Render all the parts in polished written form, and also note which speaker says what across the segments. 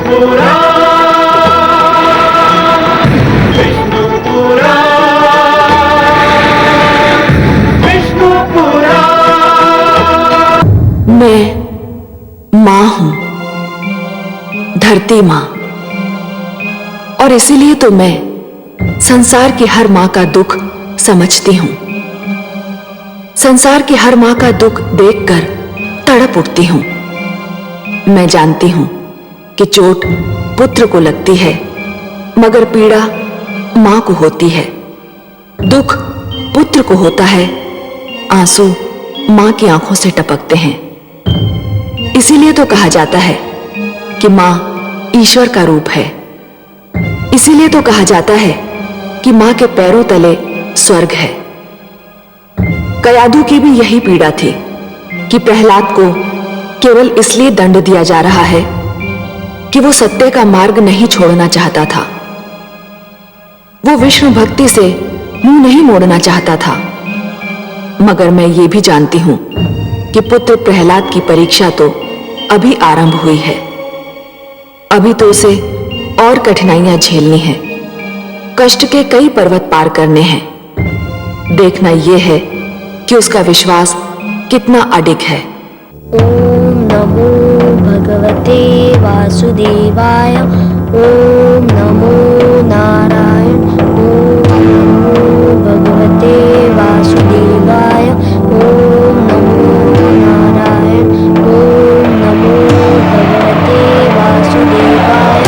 Speaker 1: मैं मां हूं, धरती मां, और इसीलिए तो मैं संसार की हर मां का दुख समझती हूं। संसार की हर मां का दुख देखकर तड़प उठती हूं। मैं जानती हूं कि चोट पुत्र को लगती है, मगर पीड़ा मां को होती है। दुख पुत्र को होता है, आंसू मां की आंखों से टपकते हैं। इसीलिए तो कहा जाता है कि मां ईश्वर का रूप है। इसीलिए तो कहा जाता है कि मां के पैरों तले स्वर्ग है। कयाधु की भी यही पीड़ा थी कि प्रहलाद को केवल इसलिए दंड दिया जा रहा है कि वो सत्य का मार्ग नहीं छोड़ना चाहता था। वो विष्णु भक्ति से मुंह नहीं मोड़ना चाहता था। मगर मैं ये भी जानती हूं कि पुत्र प्रहलाद की परीक्षा तो अभी आरंभ हुई है। अभी तो उसे और कठिनाइयां झेलनी हैं, कष्ट के कई पर्वत पार करने हैं। देखना यह है कि उसका विश्वास कितना अडिग है।
Speaker 2: ओम नमो भगवते वासुदेवाय। ओम नमो नारायण। ओम नमो भगवते वासुदेवाय। ओम नमो नारायण। ओम नमो भगवते वासुदेवाय।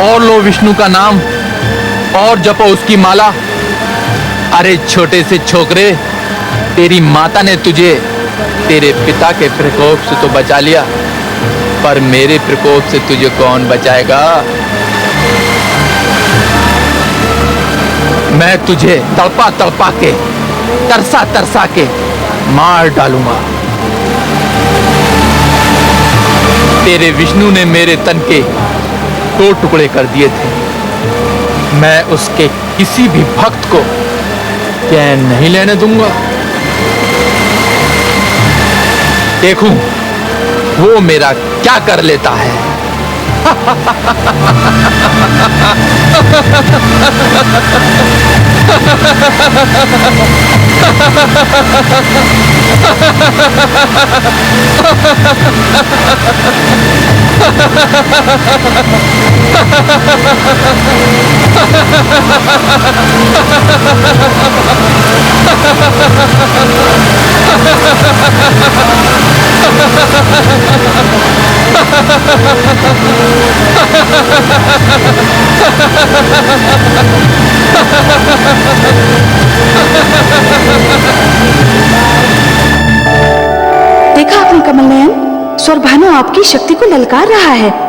Speaker 3: और लो विष्णु का नाम और जपो उसकी माला। अरे छोटे से छोकरे, तेरी माता ने तुझे तेरे पिता के प्रकोप से तो बचा लिया, पर मेरे प्रकोप से तुझे कौन बचाएगा? मैं तुझे तड़पा तड़पा के, तरसा तरसा के मार डालूंगा। तेरे विष्णु ने मेरे तन के 2 टुकड़े कर दिए थे। मैं उसके किसी भी भक्त को चैन नहीं लेने दूंगा। देखूं वो मेरा क्या कर लेता है।
Speaker 4: देखा आपने कमल नयन, स्वरभानु आपकी शक्ति को ललकार रहा है।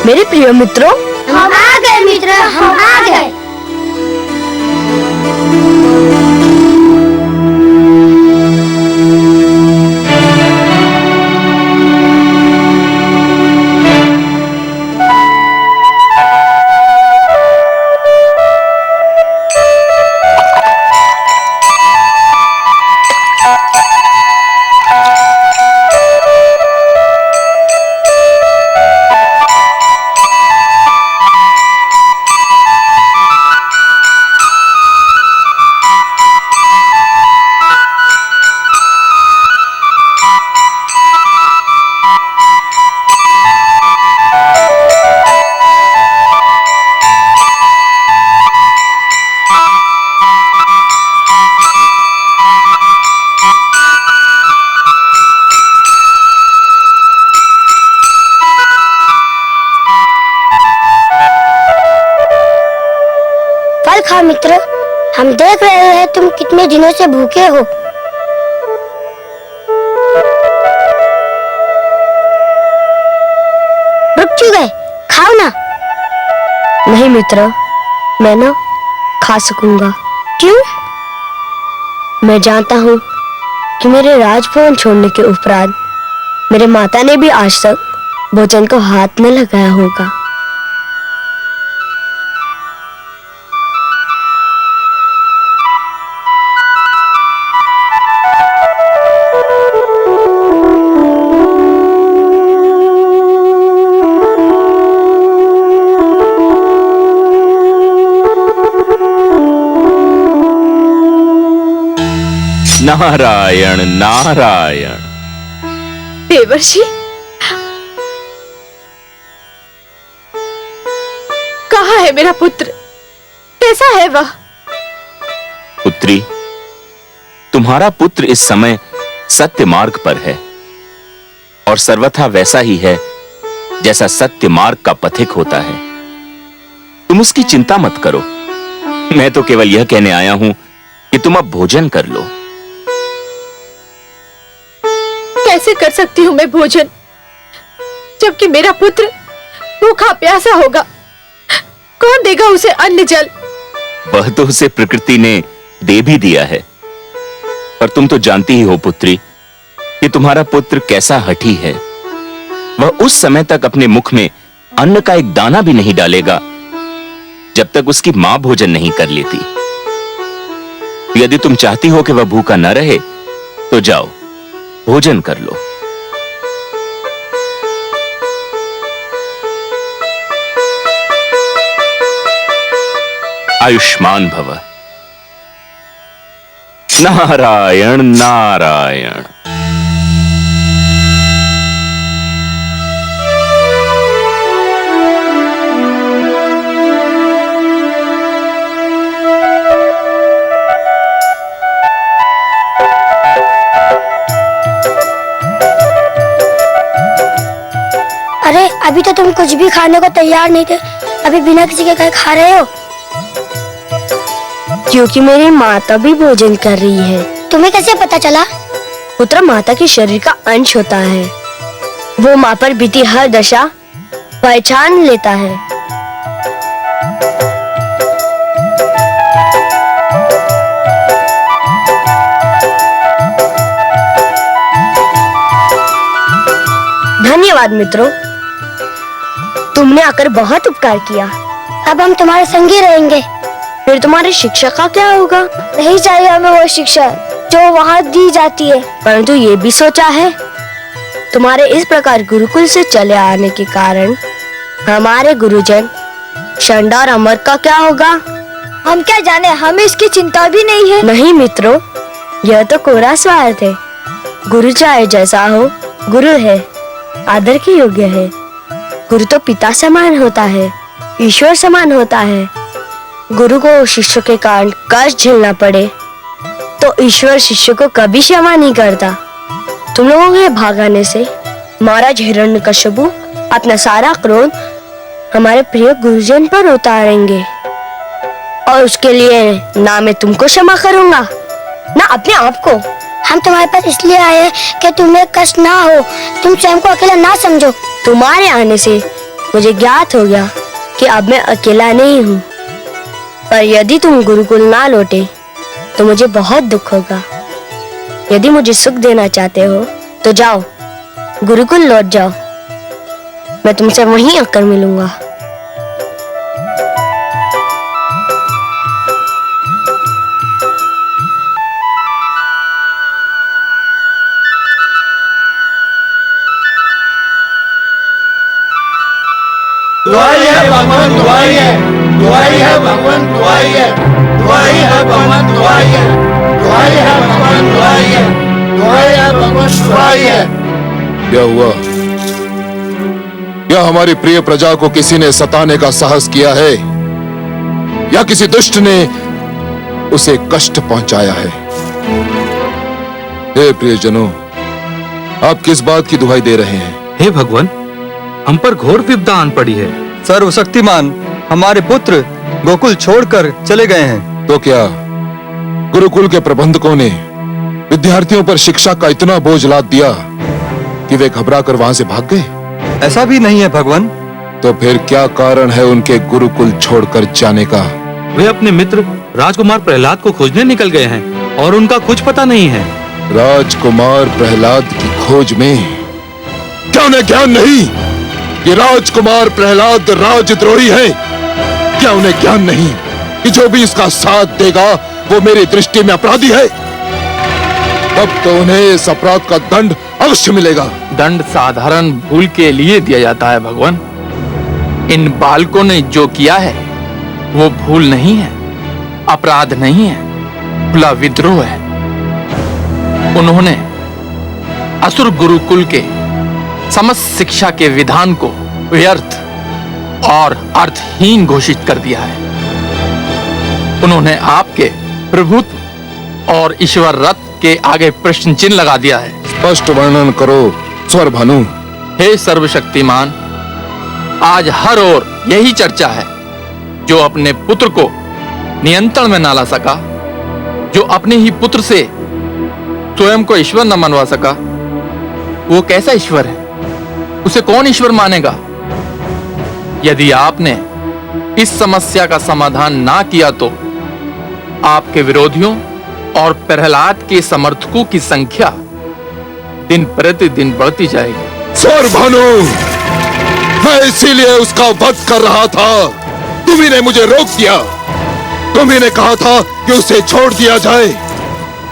Speaker 2: मेरे प्रिय मित्रों,
Speaker 5: हम आ गए मित्र, हम आ गए।
Speaker 2: खा मित्र, हम देख रहे हैं तुम कितने दिनों से भूखे हो। रुक क्यों गए, खाओ ना। नहीं मित्र, मैं ना खा सकूंगा। क्यों? मैं जानता हूँ कि मेरे राजभवन छोड़ने के उपरांत मेरे माता ने भी आज तक भोजन को हाथ न लगाया होगा।
Speaker 6: नारायण नारायण।
Speaker 4: देवर्षि, कहाँ है मेरा पुत्र? कैसा है वह?
Speaker 6: पुत्री, तुम्हारा पुत्र इस समय सत्य मार्ग पर है और सर्वथा वैसा ही है जैसा सत्य मार्ग का पथिक होता है। तुम तुम उसकी चिंता मत करो। मैं तो केवल यह कहने आया हूं कि तुम अब भोजन कर लो।
Speaker 1: कैसे कर सकती हूँ मैं भोजन, जबकि मेरा पुत्र भूखा प्यासा होगा? कौन देगा उसे अन्न जल?
Speaker 6: वह तो उसे प्रकृति ने दे भी दिया है, पर तुम तो जानती ही हो पुत्री कि तुम्हारा पुत्र कैसा हठी है। वह उस समय तक अपने मुख में अन्न का एक दाना भी नहीं डालेगा जब तक उसकी मां भोजन नहीं कर लेती। यदि तुम चाहती हो कि वह भूखा न रहे तो जाओ भोजन कर लो। आयुष्मान भव। नारायण नारायण।
Speaker 2: अरे अभी तो तुम कुछ भी खाने को तैयार नहीं थे, अभी बिना किसी के कहे खा रहे हो? क्योंकि मेरी माता भी भोजन कर रही है। तुम्हें कैसे पता चला? पुत्र माता के शरीर का अंश होता है, वो माँ पर बीती हर दशा पहचान लेता है। धन्यवाद मित्रों, तुमने आकर बहुत उपकार किया। अब हम तुम्हारे संग ही रहेंगे। फिर तुम्हारी शिक्षा का क्या होगा? नहीं चाहिए हमें वो शिक्षा जो वहाँ दी जाती है। परंतु ये भी सोचा है, तुम्हारे इस प्रकार गुरुकुल से चले आने के कारण हमारे गुरुजन शंडा और अमर का क्या होगा? हम क्या जाने, हमें इसकी चिंता भी नहीं है। नहीं मित्रों, यह तो कोरा स्वार्थ है। गुरु चाहे जैसा हो, गुरु है, आदर के योग्य है। गुरु तो पिता समान होता है, ईश्वर समान होता है। गुरु को शिष्य के कारण कष्ट झेलना पड़े तो ईश्वर शिष्य को कभी क्षमा नहीं करता। तुम लोगों के भागाने से महाराज हिरण्यकश्यपु अपना सारा क्रोध हमारे प्रिय गुरुजन पर उतारेंगे, और उसके लिए ना मैं तुमको क्षमा करूंगा ना अपने आप को। हम तुम्हारे पास इसलिए आए हैं कि तुम्हें कष्ट ना हो, तुम स्वयं को अकेला ना समझो। तुम्हारे आने से मुझे ज्ञात हो गया कि अब मैं अकेला नहीं हूँ, पर यदि तुम गुरुकुल ना लौटे तो मुझे बहुत दुख होगा। यदि मुझे सुख देना चाहते हो तो जाओ, गुरुकुल लौट जाओ, मैं तुमसे वहीं आकर मिलूंगा।
Speaker 7: दुआई है भगवान, दुआई है, दुआई है भगवान, दुआई है, दुआई है भगवान, दुआई है, दुआई है भगवान, दुआई है, दुआई है भगवान, दुआई है।
Speaker 8: क्या हुआ? क्या हमारी प्रिय प्रजा को किसी ने सताने का साहस किया है या किसी दुष्ट ने उसे कष्ट पहुंचाया है? हे प्रियजनों, आप किस बात की दुहाई दे रहे हैं?
Speaker 9: हे भगवान, हम पर घोर विपदा आन पड़ी है।
Speaker 10: सर्वशक्तिमान हमारे पुत्र गोकुल छोड़कर चले गए हैं।
Speaker 8: तो क्या गुरुकुल के प्रबंधकों ने विद्यार्थियों पर शिक्षा का इतना बोझ लाद दिया कि वे घबराकर वहां से भाग गए?
Speaker 10: ऐसा भी नहीं है भगवान।
Speaker 8: तो फिर क्या कारण है उनके गुरुकुल छोड़कर जाने का?
Speaker 9: वे अपने मित्र राजकुमार प्रहलाद को खोजने निकल गए हैं और उनका कुछ पता नहीं है।
Speaker 8: राजकुमार प्रहलाद की खोज में क्या उन्हें ज्ञान नहीं कि राजकुमार प्रहलाद राजद्रोही है? क्या उन्हें ज्ञान नहीं कि जो भी इसका साथ देगा वो मेरी दृष्टि में अपराधी है? तब तो उन्हें इस अपराध का दंड अवश्य मिलेगा।
Speaker 3: दंड साधारण भूल के लिए दिया जाता है भगवान। इन बालकों ने जो किया है वो भूल नहीं है, अपराध नहीं है, खुला विद्रोह है। उन्होंने असुर गुरुकुल के समस्त शिक्षा के विधान को व्यर्थ और अर्थहीन घोषित कर दिया है। उन्होंने आपके प्रभुत्व और ईश्वर रत्न के आगे प्रश्न चिन्ह लगा दिया है।
Speaker 8: स्पष्ट वर्णन करो स्वर भानु।
Speaker 3: हे सर्वशक्तिमान, आज हर ओर यही चर्चा है जो अपने पुत्र को नियंत्रण में ना ला सका, जो अपने ही पुत्र से स्वयं को ईश्वर न मनवा सका, वो कैसा ईश्वर है? उसे कौन ईश्वर मानेगा? यदि आपने इस समस्या का समाधान ना किया तो आपके विरोधियों और प्रहलाद के समर्थकों की संख्या दिन प्रतिदिन बढ़ती जाएगी।
Speaker 8: सौर भानु, मैं इसीलिए उसका वध कर रहा था। तुम्ही ने मुझे रोक दिया। तुम्ही ने कहा था कि उसे छोड़ दिया जाए।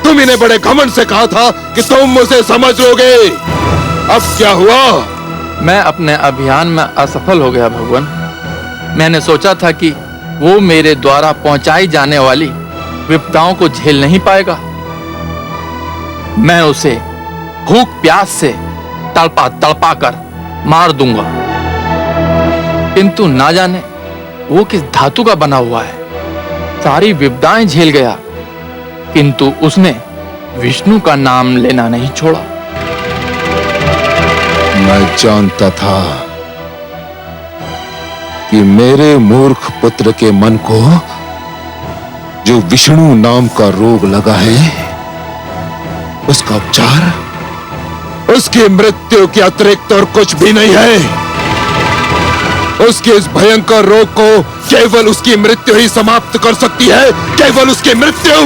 Speaker 8: तुम्ही ने बड़े घमंड से कहा था कि तुम मुझे समझ लोगे। अब क्या हुआ?
Speaker 3: मैं अपने अभियान में असफल हो गया भगवान। मैंने सोचा था कि वो मेरे द्वारा पहुंचाई जाने वाली विपदाओं को झेल नहीं पाएगा। मैं उसे भूख प्यास से तड़पा तड़पा कर मार दूंगा, किंतु ना जाने वो किस धातु का बना हुआ है। सारी विपदाएं झेल गया, किंतु उसने विष्णु का नाम लेना नहीं छोड़ा।
Speaker 8: मैं जानता था कि मेरे मूर्ख पुत्र के मन को जो विष्णु नाम का रोग लगा है, उसका उपचार उसकी मृत्यु के अतिरिक्त और कुछ भी नहीं है। उसके इस भयंकर रोग को केवल उसकी मृत्यु ही समाप्त कर सकती है, केवल उसकी मृत्यु।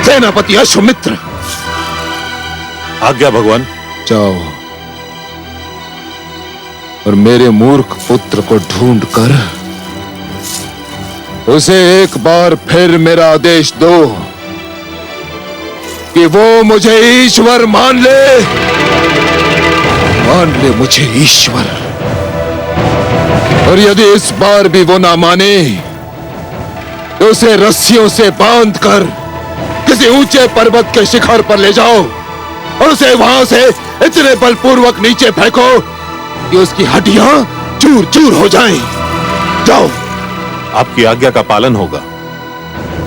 Speaker 8: सेनापति अश्वमित्र,
Speaker 11: आज्ञा भगवान।
Speaker 8: जाओ और मेरे मूर्ख पुत्र को ढूंढ कर उसे एक बार फिर मेरा आदेश दो कि वो मुझे ईश्वर मान ले मुझे ईश्वर। और यदि इस बार भी वो ना माने तो उसे रस्सियों से बांधकर किसी ऊंचे पर्वत के शिखर पर ले जाओ और उसे वहां से इतने बलपूर्वक नीचे फेंको कि उसकी हड्डियां चूर चूर हो जाएं। जाओ।
Speaker 11: आपकी आज्ञा का पालन होगा,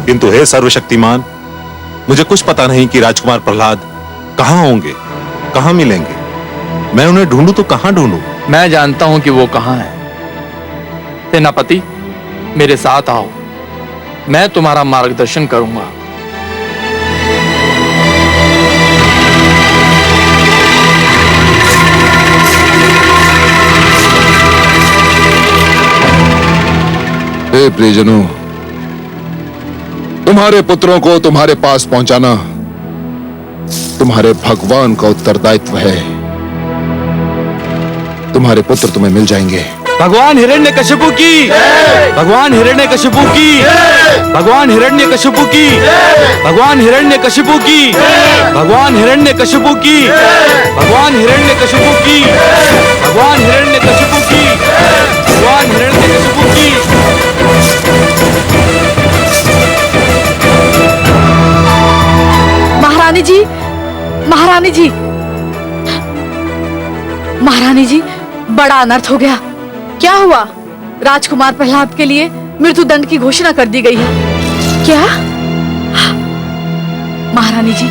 Speaker 11: किंतु हे सर्वशक्तिमान, मुझे कुछ पता नहीं कि राजकुमार प्रहलाद कहां होंगे, कहां मिलेंगे। मैं उन्हें ढूंढूं तो कहां ढूंढूं?
Speaker 3: मैं जानता हूं कि वो कहां है। सेनापति, मेरे साथ आओ, मैं तुम्हारा मार्गदर्शन करूंगा।
Speaker 8: हे प्रियजनों, तुम्हारे पुत्रों को तुम्हारे पास पहुंचाना तुम्हारे भगवान का उत्तरदायित्व है। तुम्हारे पुत्र तुम्हें मिल जाएंगे।
Speaker 9: भगवान हिरण्यकशिपु की, भगवान हिरण्यकशिपु की, भगवान हिरण्यकशिपु की, भगवान हिरण्यकशिपु की, भगवान हिरण्यकशिपु की, भगवान हिरण्यकशिपु की, भगवान हिरण्यकशिपु की, भगवान हिरण्यकशिपु की।
Speaker 4: महारानी जी, महारानी जी, महारानी जी, बड़ा अनर्थ हो गया। क्या हुआ? राजकुमार प्रहलाद के लिए मृत्युदंड की घोषणा कर दी गई है। क्या? महारानी जी,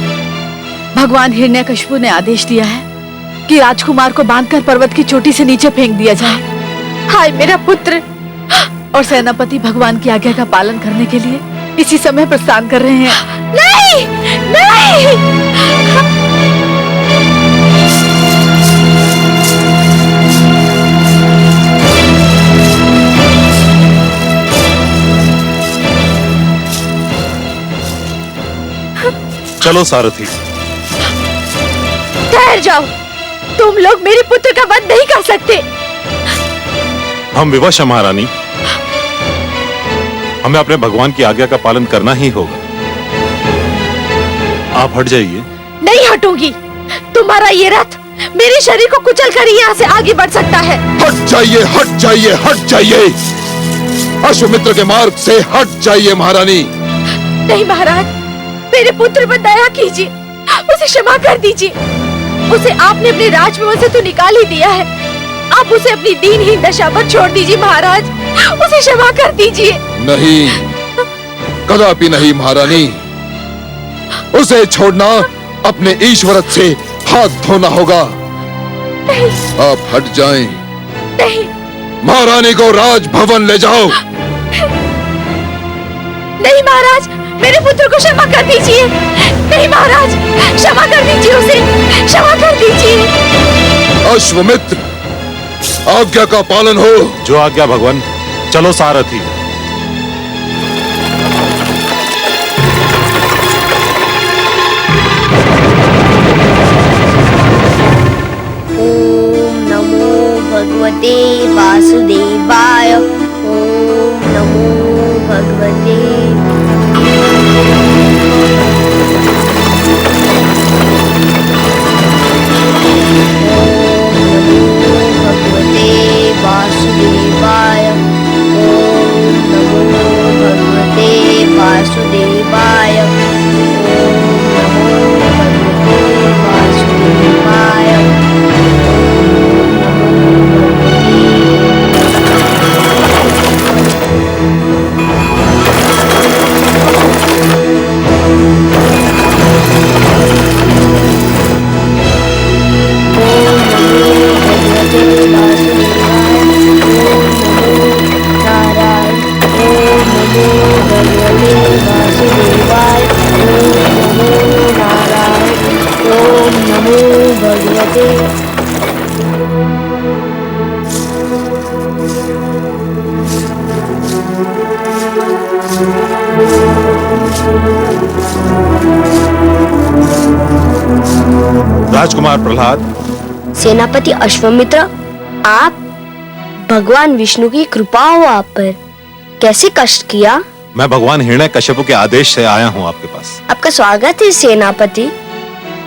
Speaker 4: भगवान हिरण्यकशिपु ने आदेश दिया है कि राजकुमार को बांधकर पर्वत की चोटी से नीचे फेंक दिया जाए। हाय मेरा पुत्र! और सेनापति भगवान की आज्ञा का पालन करने के लिए इसी समय प्रस्थान कर रहे हैं। नहीं, नहीं!
Speaker 11: चलो सारथी।
Speaker 4: ठहर जाओ, तुम लोग मेरे पुत्र का वध नहीं कर सकते।
Speaker 11: हम विवश हैं महारानी, हमें अपने भगवान की आज्ञा का पालन करना ही होगा। आप हट जाइए।
Speaker 4: नहीं हटूंगी। तुम्हारा ये रथ मेरे शरीर को कुचल कर यहाँ से आगे बढ़ सकता है।
Speaker 8: हट जाइए, हट जाइए, हट जाइए। अश्वमित्र के मार्ग से हट जाइए महारानी।
Speaker 4: नहीं महाराज, मेरे पुत्र पर दया कीजिए, उसे क्षमा कर दीजिए। उसे आपने अपने राजमहल से तो निकाल ही दिया है, आप उसे अपनी दीनहीन दशा पर छोड़ दीजिए महाराज, उसे क्षमा कर दीजिए। नहीं,
Speaker 8: कदापि नहीं महारानी। उसे छोड़ना अपने ईश्वरत से हाथ धोना होगा। आप हट जाएं।
Speaker 4: नहीं।
Speaker 8: महारानी को राजभवन ले जाओ।
Speaker 4: नहीं महाराज, मेरे पुत्र को क्षमा कर दीजिए। नहीं महाराज, क्षमा कर दीजिए उसे, क्षमा कर दीजिए।
Speaker 8: अश्वमित्र, आज्ञा का पालन हो।
Speaker 11: जो आज्ञा भगवान। चलो सारथी।
Speaker 2: ओम नमो भगवते वासुदेवाय। ओम नमो भगवते वासुदेवाय। ओम नमो भगवते वासुदेवाय। ओम नमो भगवते वासुदेवाय।
Speaker 11: राजकुमार प्रहलाद।
Speaker 2: सेनापति अश्वमित्र, आप भगवान विष्णु की कृपा हो आप पर। कैसे कष्ट किया?
Speaker 11: मैं भगवान हिरण्यकश्यप के आदेश से आया हूँ आपके पास।
Speaker 2: आपका स्वागत है सेनापति।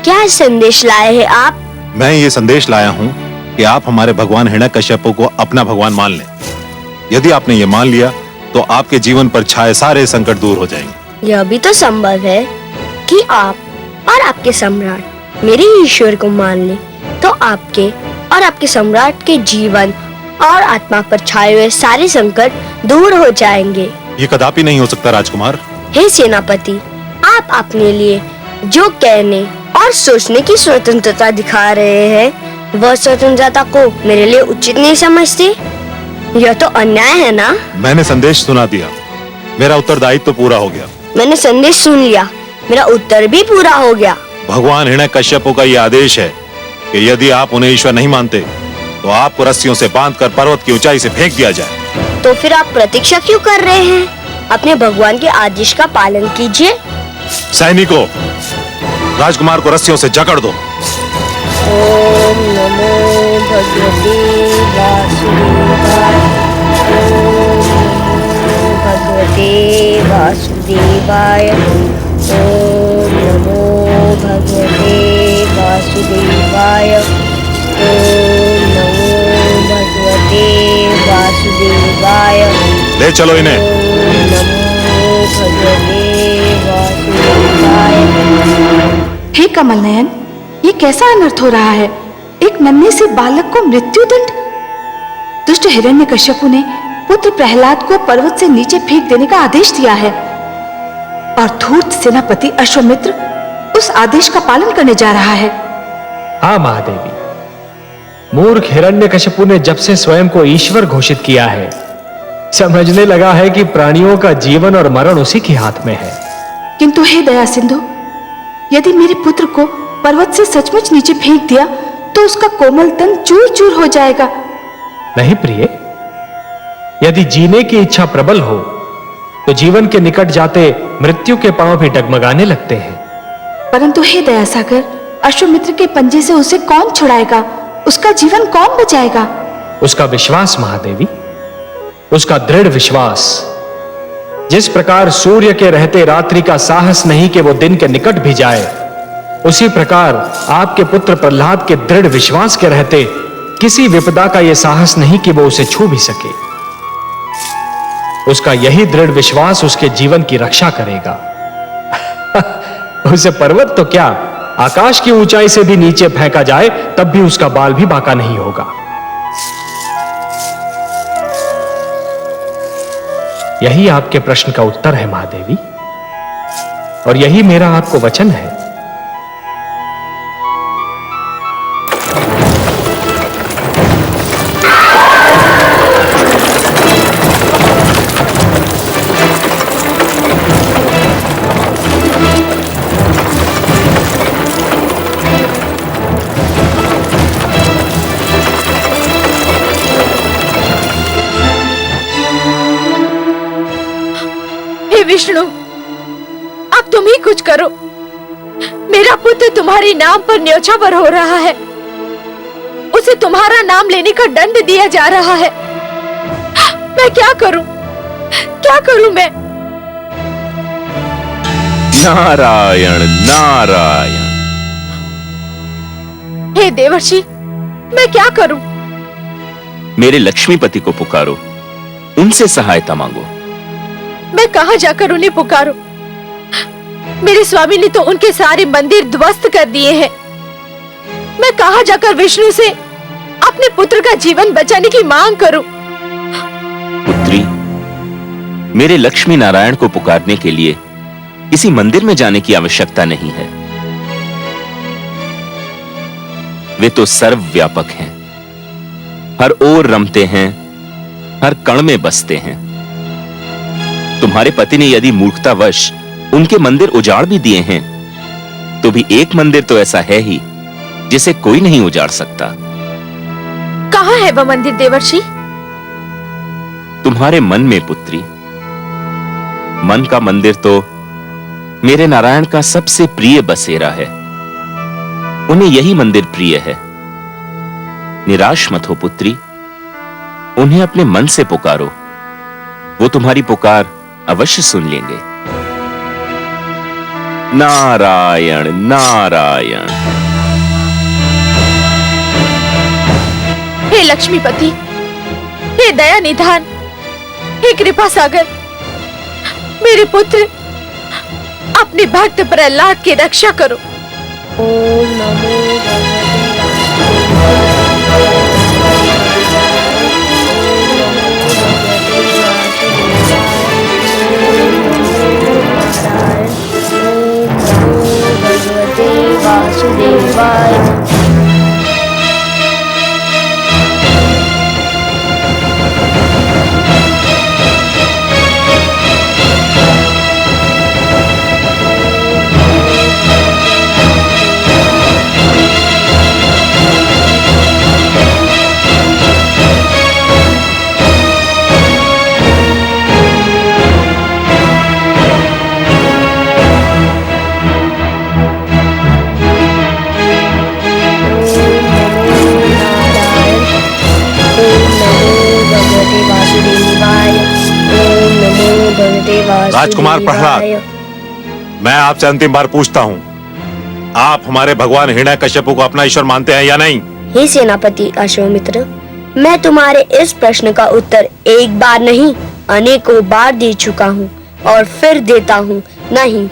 Speaker 2: क्या संदेश लाए हैं आप?
Speaker 11: मैं ये संदेश लाया हूँ कि आप हमारे भगवान हिरण्यकश्यप को अपना भगवान मान लें। यदि आपने ये मान लिया तो आपके जीवन पर छाए सारे संकट दूर हो जाएंगे।
Speaker 2: यह भी तो संभव है कि आप और आपके सम्राट मेरे ईश्वर को मान ले, तो आपके और आपके सम्राट के जीवन और आत्मा पर छाए हुए सारे संकट दूर हो जाएंगे।
Speaker 11: ये कदापि नहीं हो सकता राजकुमार।
Speaker 2: हे सेनापति, आप अपने लिए जो कहने और सोचने की स्वतंत्रता दिखा रहे हैं, वह स्वतंत्रता को मेरे लिए उचित नहीं समझते? यह तो अन्याय है ना?
Speaker 11: मैंने संदेश सुना दिया, मेरा उत्तरदायित्व तो पूरा हो गया।
Speaker 2: मैंने संदेश सुन लिया, मेरा उत्तर भी पूरा हो गया।
Speaker 11: भगवान हिरण्यकश्यप का ये आदेश है कि यदि आप उन्हें ईश्वर नहीं मानते तो आपको रस्सियों से बांधकर पर्वत की ऊंचाई से फेंक दिया जाए।
Speaker 2: तो फिर आप प्रतीक्षा क्यों कर रहे हैं? अपने भगवान के आदेश का पालन कीजिए।
Speaker 11: सैनिकों, राजकुमार को रस्सियों से जकड़ दो।
Speaker 2: ओम नमो भगवते वासुदेवाय। ओम भगवते वासुदेवाय। ओम नमो भगवते वासुदेवाय। ओम नमो भगवते वासुदेवाय।
Speaker 11: ले चलो इन्हें।
Speaker 2: ओम नमो भगवते वासुदेवाय।
Speaker 1: हे कमल नयन, ये कैसा अनर्थ हो रहा है? एक नन्हे से बालक को मृत्युदंड। दुष्ट हिरण्यकश्यपु ने पुत्र प्रहलाद को पर्वत से नीचे फेंक देने का आदेश दिया है और धूर्त सेनापति अश्वमित्र उस आदेश का पालन करने जा रहा है।
Speaker 12: हाँ महादेवी, मूर्ख हिरण्यकश्यपु ने जब से स्वयं को ईश्वर घोषित किया है, समझने लगा है कि प्राणियों का जीवन और मरण उसी के हाथ में है।
Speaker 1: किंतु हे दया सिंधु, यदि मेरे पुत्र को पर्वत से सचमुच नीचे फेंक दिया तो उसका कोमल तन चूर चूर हो जाएगा।
Speaker 12: नहीं प्रिय, यदि जीने की इच्छा प्रबल हो तो जीवन के निकट जाते मृत्यु के पांव भी डगमगाने लगते हैं।
Speaker 1: परंतु हे दया सागर, अश्वमित्र के पंजे से उसे कौन छुड़ाएगा? उसका जीवन कौन बचाएगा?
Speaker 12: उसका विश्वास महादेवी, उसका दृढ़ विश्वास। जिस प्रकार सूर्य के रहते रात्रि का साहस नहीं कि वो दिन के निकट भी जाए, उसी प्रकार आपके पुत्र प्रहलाद के दृढ़ विश्वास के रहते किसी विपदा का यह साहस नहीं कि वो उसे छू भी सके। उसका यही दृढ़ विश्वास उसके जीवन की रक्षा करेगा। उसे पर्वत तो क्या, आकाश की ऊंचाई से भी नीचे फेंका जाए तब भी उसका बाल भी बांका नहीं होगा। यही आपके प्रश्न का उत्तर है महादेवी, और यही मेरा आपको वचन है।
Speaker 4: हे विष्णु, अब तुम ही कुछ करो। मेरा पुत्र तुम्हारे नाम पर न्योछावर हो रहा है, उसे तुम्हारा नाम लेने का दंड दिया जा रहा है। मैं क्या करूं? क्या करूं मैं?
Speaker 6: नारायण नारायण।
Speaker 4: हे देवर्षि, मैं क्या करूं?
Speaker 6: मेरे लक्ष्मीपति को पुकारो, उनसे सहायता मांगो।
Speaker 4: मैं कहां जाकर उन्हें पुकारूं? मेरे स्वामी ने तो उनके सारे मंदिर ध्वस्त कर दिए हैं। मैं कहां जाकर विष्णु से अपने पुत्र का जीवन बचाने की मांग करूं?
Speaker 6: पुत्री, मेरे लक्ष्मी नारायण को पुकारने के लिए किसी मंदिर में जाने की आवश्यकता नहीं है। वे तो सर्वव्यापक हैं, हर ओर रमते हैं, हर कण में बसते हैं। तुम्हारे पति ने यदि मूर्खतावश उनके मंदिर उजाड़ भी दिए हैं, तो भी एक मंदिर तो ऐसा है ही जिसे कोई नहीं उजाड़ सकता।
Speaker 4: कहां है वह मंदिर देवर्षि?
Speaker 6: तुम्हारे मन में पुत्री। मन का मंदिर तो मेरे नारायण का सबसे प्रिय बसेरा है। उन्हें यही मंदिर प्रिय है। निराश मत हो पुत्री, उन्हें अपने मन से पुकारो, वो तुम्हारी पुकार अवश्य सुन लेंगे। नारायण नारायण।
Speaker 4: हे लक्ष्मीपति, हे दया निधान, हे कृपा सागर, मेरे पुत्र अपने भक्त प्रहलाद की रक्षा करो।
Speaker 2: ओम नमो भगवते वासुदेवाय।
Speaker 11: राजकुमार प्रहलाद, मैं आपसे अंतिम बार पूछता हूँ, आप हमारे भगवान हिरण्यकश्यप को अपना ईश्वर मानते हैं या नहीं?
Speaker 2: हे सेनापति अश्वमित्र, मैं तुम्हारे इस प्रश्न का उत्तर एक बार नहीं अनेकों बार दे चुका हूँ और फिर देता हूँ। नहीं,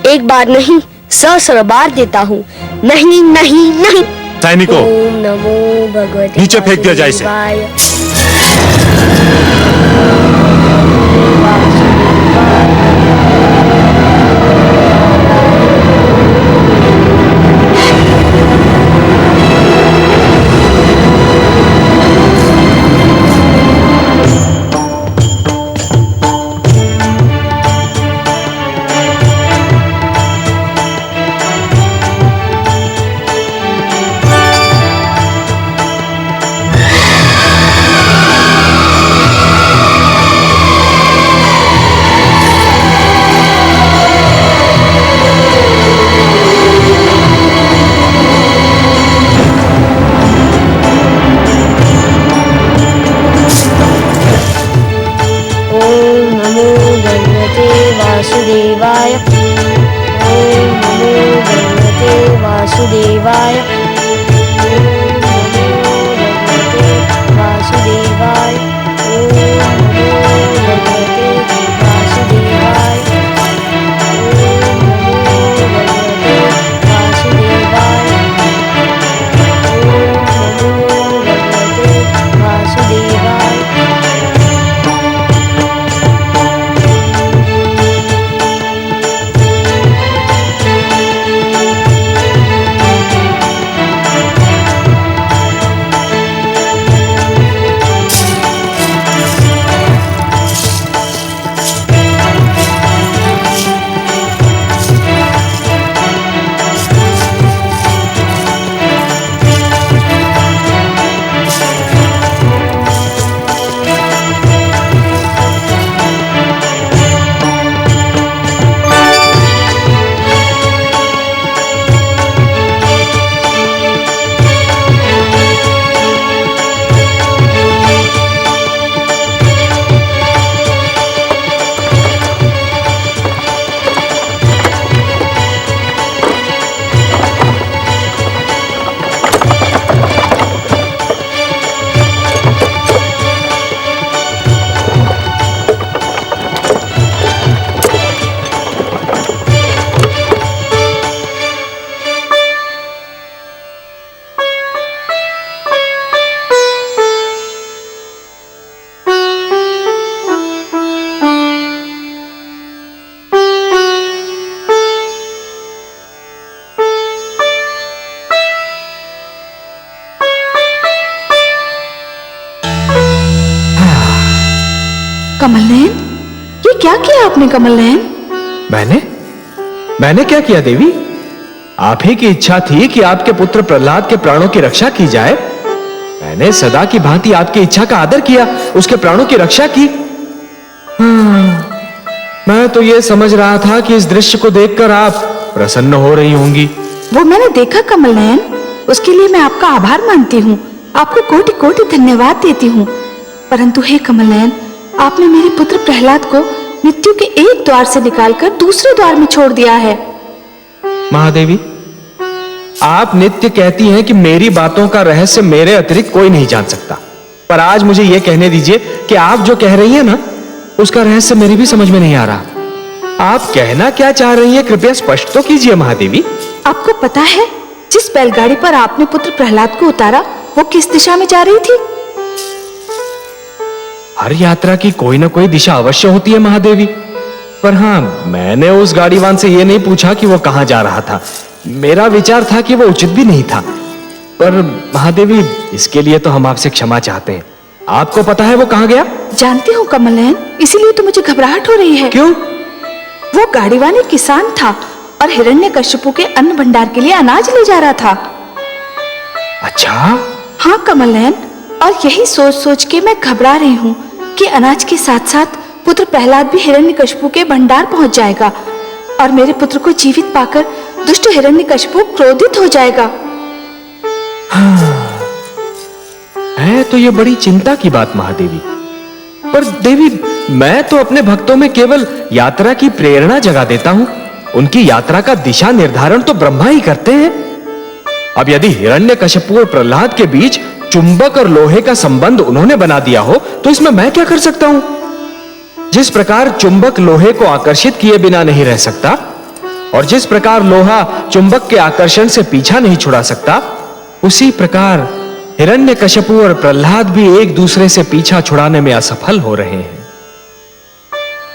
Speaker 2: एक बार नहीं, सहस्र बार देता हूँ। नहीं नहीं नहीं।
Speaker 11: सैनिकों,
Speaker 2: ओम नमो भगवते
Speaker 11: नीचे फेंक दिया जाए इसे।
Speaker 2: वासुदेवाय। ओम नमो भगवते वासुदेवाय। ओम नमो भगवते वासुदेवाय। ओम नमो भगवते वासुदेवाय। ओम नमो भगवते वासुदेवाय। ओम नमो भगवते वासुदेवाय।
Speaker 4: कमल नयन, ये क्या किया आपने कमल नयन?
Speaker 12: मैंने क्या किया देवी? आप ही की इच्छा थी कि आपके पुत्र प्रहलाद के प्राणों की रक्षा की जाए। मैंने सदा की भांति आपकी इच्छा का आदर किया, उसके प्राणों की रक्षा की। मैं तो ये समझ रहा था कि इस दृश्य को देखकर आप प्रसन्न हो रही होंगी।
Speaker 4: वो मैंने देखा कमल नयन, उसके लिए मैं आपका आभार मानती हूँ, आपको कोटि कोटि धन्यवाद देती हूँ। परंतु हे कमल नयन, आपने मेरे पुत्र प्रहलाद को मृत्यु के एक द्वार से निकालकर दूसरे द्वार में छोड़ दिया है।
Speaker 12: महादेवी, आप नित्य कहती हैं कि मेरी बातों का रहस्य मेरे अतिरिक्त कोई नहीं जान सकता, पर आज मुझे यह कहने दीजिए कि आप जो कह रही हैं ना, उसका रहस्य मेरी भी समझ में नहीं आ रहा। आप कहना क्या चाह रही हैं, कृपया स्पष्ट तो कीजिए महादेवी।
Speaker 4: आपको पता है जिस बैलगाड़ी पर आपने पुत्र प्रहलाद को उतारा वो किस दिशा में जा रही थी?
Speaker 12: हर यात्रा की कोई ना कोई दिशा अवश्य होती है महादेवी, पर हाँ, मैंने उस गाड़ीवान से यह नहीं पूछा कि वो कहां जा रहा था। मेरा विचार था कि वो उचित भी नहीं था। पर महादेवी, इसके लिए तो हम आपसे क्षमा चाहते हैं। आपको पता है वो कहां गया?
Speaker 4: जानती हूँ कमल नयन, इसीलिए तो मुझे घबराहट हो रही है।
Speaker 12: क्यों?
Speaker 4: वो गाड़ीवान एक किसान था और हिरण्यकश्यपु के अन्न भंडार के लिए अनाज ले जा रहा था।
Speaker 12: अच्छा?
Speaker 4: हाँ कमल नयन, और यही सोच सोच के मैं घबरा रही हूँ कि अनाज के साथ साथ पुत्र प्रहलाद भी हिरण्यकश्यपु के भंडार पहुंच जाएगा और मेरे पुत्र को जीवित पाकर दुष्ट हिरण्यकश्यपु क्रोधित हो जाएगा।
Speaker 12: है तो ये बड़ी चिंता की बात महादेवी। पर देवी, मैं तो अपने भक्तों में केवल यात्रा की प्रेरणा जगा देता हूं। उनकी यात्रा का दिशा निर्धारण तो ब्रह्मा ही करते हैं। अब यदि हिरण्यकश्यपु और प्रहलाद के बीच चुंबक और लोहे का संबंध उन्होंने बना दिया हो, तो इसमें मैं क्या कर सकता हूं? जिस प्रकार चुंबक लोहे को आकर्षित किए बिना नहीं रह सकता और जिस प्रकार लोहा चुंबक के आकर्षण से पीछा नहीं छुड़ा सकता, उसी प्रकार हिरण्यकश्यपु और प्रहलाद भी एक दूसरे से पीछा छुड़ाने में असफल हो रहे हैं।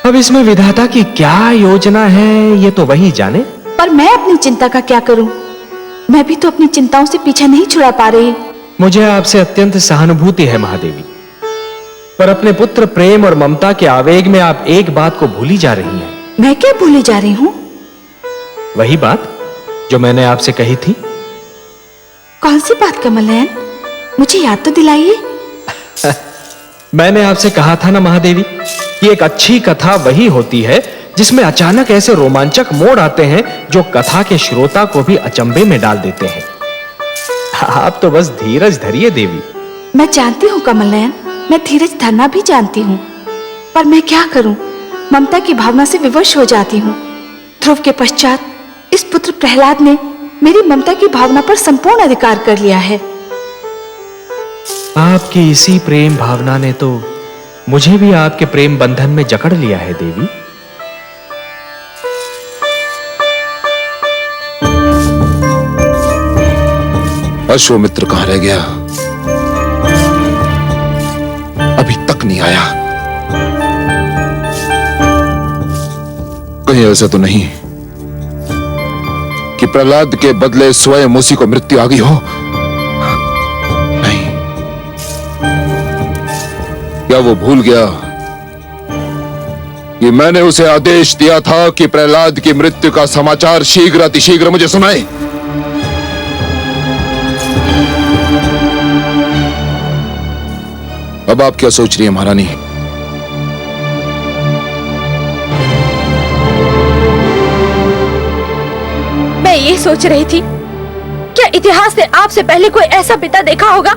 Speaker 12: अब इसमें विधाता की क्या योजना है, ये तो वही जाने।
Speaker 4: पर मैं अपनी चिंता का क्या करूं? मैं भी तो अपनी चिंताओं से पीछा नहीं छुड़ा पा रही।
Speaker 12: मुझे आपसे अत्यंत सहानुभूति है महादेवी, पर अपने पुत्र प्रेम और ममता के आवेग में आप एक बात को भूली जा रही हैं।
Speaker 4: मैं क्या भूली जा रही हूँ?
Speaker 12: वही बात जो मैंने आपसे कही थी।
Speaker 4: कौन सी बात कमल नयन, मुझे याद तो दिलाइए।
Speaker 12: मैंने आपसे कहा था ना महादेवी कि एक अच्छी कथा वही होती है जिसमें अचानक ऐसे रोमांचक मोड़ आते हैं जो कथा के श्रोता को भी अचंभे में डाल देते हैं। आप तो बस धीरज धरिए देवी।
Speaker 4: मैं जानती हूँ कमल नयन, मैं धीरज धरना भी जानती हूँ, पर मैं क्या करूँ, ममता की भावना से विवश हो जाती हूँ। ध्रुव के पश्चात इस पुत्र प्रहलाद ने मेरी ममता की भावना पर संपूर्ण अधिकार कर लिया है।
Speaker 12: आपकी इसी प्रेम भावना ने तो मुझे भी आपके प्रेम बंधन में जकड़ लिया है देवी।
Speaker 8: अश्वमित्र कहां रह गया? अभी तक नहीं आया। कहीं ऐसा तो नहीं कि प्रहलाद के बदले स्वयं उसी को मृत्यु आ गई हो? नहीं। क्या वो भूल गया कि मैंने उसे आदेश दिया था कि प्रहलाद की मृत्यु का समाचार शीघ्र अतिशीघ्र मुझे सुनाए? अब आप क्या सोच रही हैं महारानी?
Speaker 4: मैं ये सोच रही थी, क्या इतिहास ने आपसे पहले कोई ऐसा पिता देखा होगा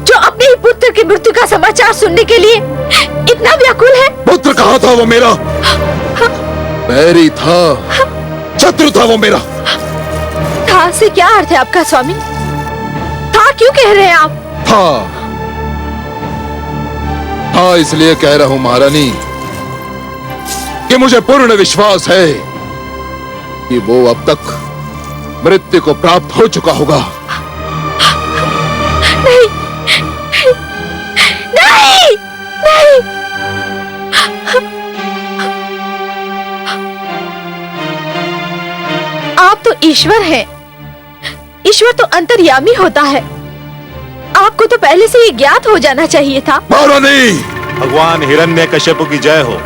Speaker 4: जो अपने ही पुत्र की मृत्यु का समाचार सुनने के लिए इतना व्याकुल है?
Speaker 8: पुत्र कहाँ था वो मेरा? बैरी था, शत्रु था वो मेरा।
Speaker 4: था से क्या अर्थ है आपका स्वामी? था क्यों कह रहे हैं आप?
Speaker 8: हाँ, इसलिए कह रहा हूं महारानी कि मुझे पूर्ण विश्वास है कि वो अब तक मृत्यु को प्राप्त हो चुका होगा।
Speaker 4: नहीं, नहीं, नहीं। आप तो ईश्वर हैं। ईश्वर तो अंतर्यामी होता है। आपको तो पहले से ये ज्ञात हो जाना चाहिए था।
Speaker 8: महारानी,
Speaker 11: भगवान हिरण्यकश्यप की जय हो।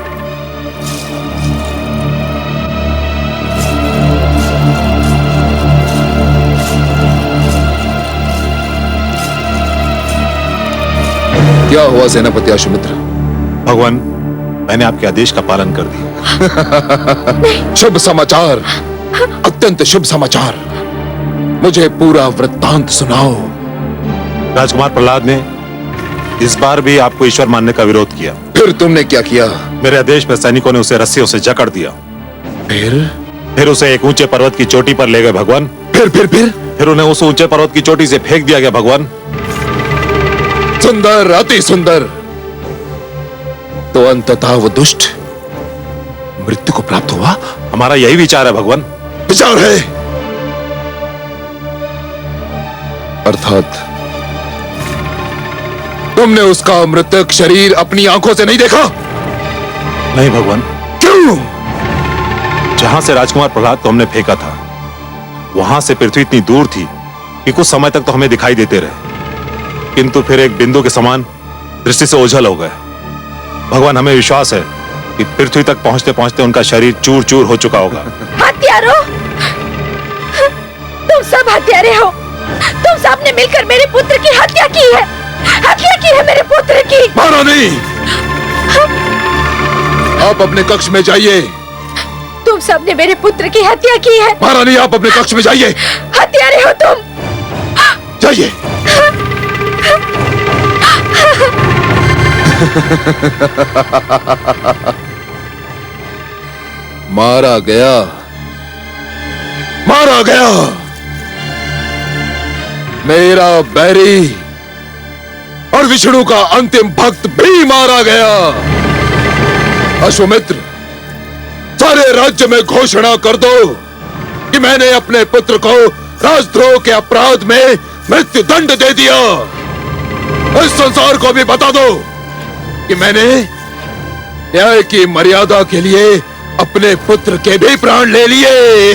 Speaker 8: क्या हुआ सेनापति अश्वमित्र?
Speaker 11: भगवान, मैंने आपके आदेश का पालन कर दिया।
Speaker 8: शुभ समाचार, अत्यंत शुभ समाचार। मुझे पूरा वृत्तांत सुनाओ।
Speaker 11: राजकुमार प्रहलाद ने इस बार भी आपको ईश्वर मानने का विरोध किया।
Speaker 8: फिर तुमने क्या किया?
Speaker 11: मेरे आदेश पर सैनिकों ने उसे रस्सियों से जकड़ दिया। फिर उसे एक ऊंचे पर्वत की चोटी पर ले गए भगवान। फिर उन्हें उस ऊंचे पर्वत की चोटी से फेंक दिया गया भगवान।
Speaker 8: सुंदर, अति सुंदर। तो अंततः वो दुष्ट मृत्यु को प्राप्त हुआ?
Speaker 11: हमारा यही विचार है भगवान।
Speaker 8: विचार है? अर्थात तुमने उसका मृतक शरीर अपनी आंखों से नहीं देखा?
Speaker 11: नहीं भगवान।
Speaker 8: क्यों?
Speaker 11: जहां से राजकुमार प्रहलाद को हमने फेंका था, वहां से पृथ्वी इतनी दूर थी कि कुछ समय तक तो हमें दिखाई देते रहे, किंतु फिर एक बिंदु के समान दृष्टि से ओझल हो गए। भगवान, हमें विश्वास है कि पृथ्वी तक पहुंचते पहुंचते उनका शरीर चूर चूर हो चुका होगा।
Speaker 4: हत्यारों, तुम सब हत्यारे हो। तुम सब ने मिलकर मेरे पुत्र की हत्या की है। हत्या की है मेरे पुत्र की।
Speaker 8: महारानी, आप अपने कक्ष में जाइए।
Speaker 4: तुम सब ने मेरे पुत्र की हत्या की है।
Speaker 8: महारानी, आप अपने कक्ष में जाइए।
Speaker 4: हत्यारे हो तुम।
Speaker 8: जाइए। मारा गया, मारा गया। मेरा बैरी और विष्णु का अंतिम भक्त भी मारा गया। अश्वमित्र, सारे राज्य में घोषणा कर दो कि मैंने अपने पुत्र को राजद्रोह के अपराध में मृत्यु दंड दे दिया। इस संसार को भी बता दो कि मैंने न्याय की मर्यादा के लिए अपने पुत्र के भी प्राण ले लिए।